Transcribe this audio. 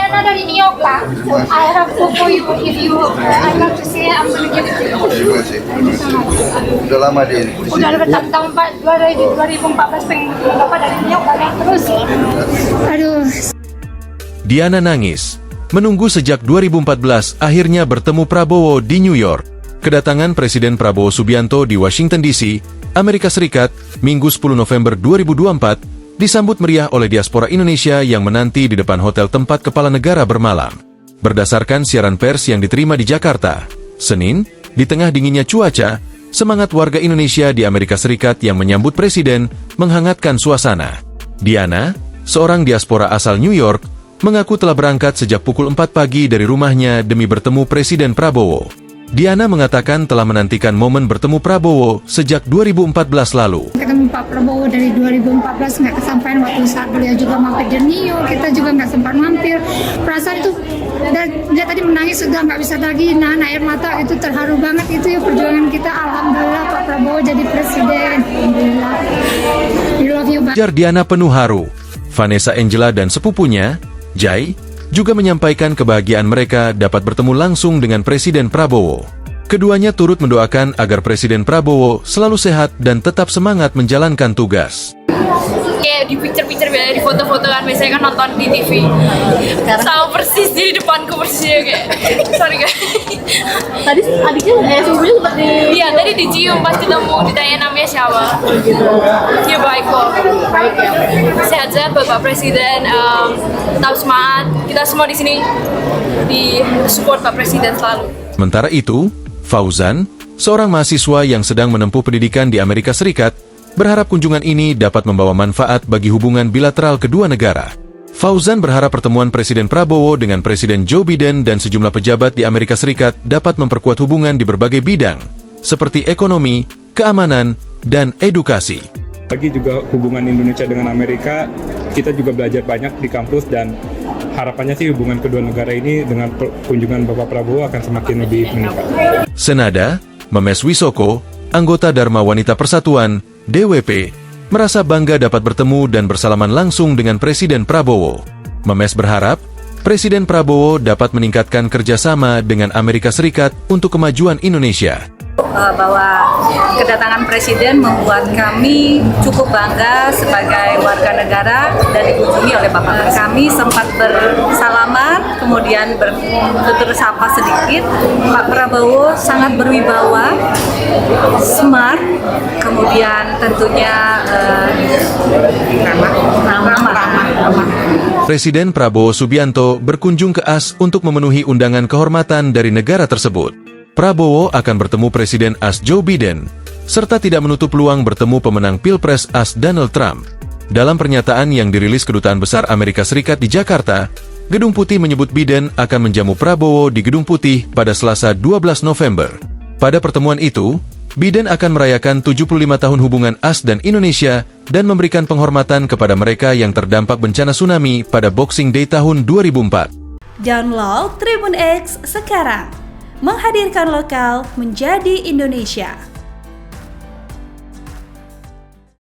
Diana dari New York, Pak. I have book for you if you I love to say I'm gonna give it to you. Terima kasih. Udah lama di polisi. Udah bertahun-tahun Pak, 2014 pengen Bapak dari New York banyak terus. Aduh. Diana nangis. Menunggu sejak 2014 akhirnya bertemu Prabowo di New York. Kedatangan Presiden Prabowo Subianto di Washington DC, Amerika Serikat, Minggu 10 November 2024, disambut meriah oleh diaspora Indonesia yang menanti di depan hotel tempat kepala negara bermalam. Berdasarkan siaran pers yang diterima di Jakarta, Senin, di tengah dinginnya cuaca, semangat warga Indonesia di Amerika Serikat yang menyambut Presiden menghangatkan suasana. Diana, seorang diaspora asal New York, mengaku telah berangkat sejak pukul 4 pagi dari rumahnya demi bertemu Presiden Prabowo. Diana mengatakan telah menantikan momen bertemu Prabowo sejak 2014 lalu. Ketemu Pak Prabowo dari 2014 nggak kesampaian waktu saat beliau juga mampir di New York, kita juga nggak sempat mampir. Perasaan itu, dia tadi menangis sudah nggak bisa lagi nahan air mata, itu terharu banget itu ya perjuangan kita. Alhamdulillah Pak Prabowo jadi presiden. Alhamdulillah. We love you, Pak. Diana penuh haru. Vanessa Angela dan sepupunya, Jai, juga menyampaikan kebahagiaan mereka dapat bertemu langsung dengan Presiden Prabowo. Keduanya turut mendoakan agar Presiden Prabowo selalu sehat dan tetap semangat menjalankan tugas. Kayak di picture-picture biasa, di foto-foto kan biasanya kan nonton di TV. Sama persis di depanku persisnya kayak. Sorry guys. Tadi adiknya sepupunya sempat di... Iya, tadi dicium pas ketemu, ditanya namanya siapa. Dia baik kok. Baik ya. Sehat-sehat buat Pak Presiden, tetap semangat. Kita semua di sini di support Pak Presiden selalu. Sementara itu, Fauzan, seorang mahasiswa yang sedang menempuh pendidikan di Amerika Serikat, berharap kunjungan ini dapat membawa manfaat bagi hubungan bilateral kedua negara. Fauzan berharap pertemuan Presiden Prabowo dengan Presiden Joe Biden dan sejumlah pejabat di Amerika Serikat dapat memperkuat hubungan di berbagai bidang, seperti ekonomi, keamanan, dan edukasi. Lagi juga hubungan Indonesia dengan Amerika, kita juga belajar banyak di kampus dan harapannya sih hubungan kedua negara ini dengan kunjungan Bapak Prabowo akan semakin lebih meningkat. Senada, Memes Wisoko, anggota Dharma Wanita Persatuan, DWP, merasa bangga dapat bertemu dan bersalaman langsung dengan Presiden Prabowo. Memes berharap, Presiden Prabowo dapat meningkatkan kerjasama dengan Amerika Serikat untuk kemajuan Indonesia. Bahwa kedatangan Presiden membuat kami cukup bangga sebagai warga negara dan dikunjungi oleh Bapak. Kami sempat bersalaman, kemudian bertutur sapa sedikit. Pak Prabowo sangat berwibawa, smart, kemudian tentunya ramah. Presiden Prabowo Subianto berkunjung ke AS untuk memenuhi undangan kehormatan dari negara tersebut. Prabowo akan bertemu Presiden AS Joe Biden, serta tidak menutup peluang bertemu pemenang Pilpres AS Donald Trump. Dalam pernyataan yang dirilis Kedutaan Besar Amerika Serikat di Jakarta, Gedung Putih menyebut Biden akan menjamu Prabowo di Gedung Putih pada Selasa 12 November. Pada pertemuan itu, Biden akan merayakan 75 tahun hubungan AS dan Indonesia dan memberikan penghormatan kepada mereka yang terdampak bencana tsunami pada Boxing Day tahun 2004. Download Tribun X sekarang. Menghadirkan lokal menjadi Indonesia.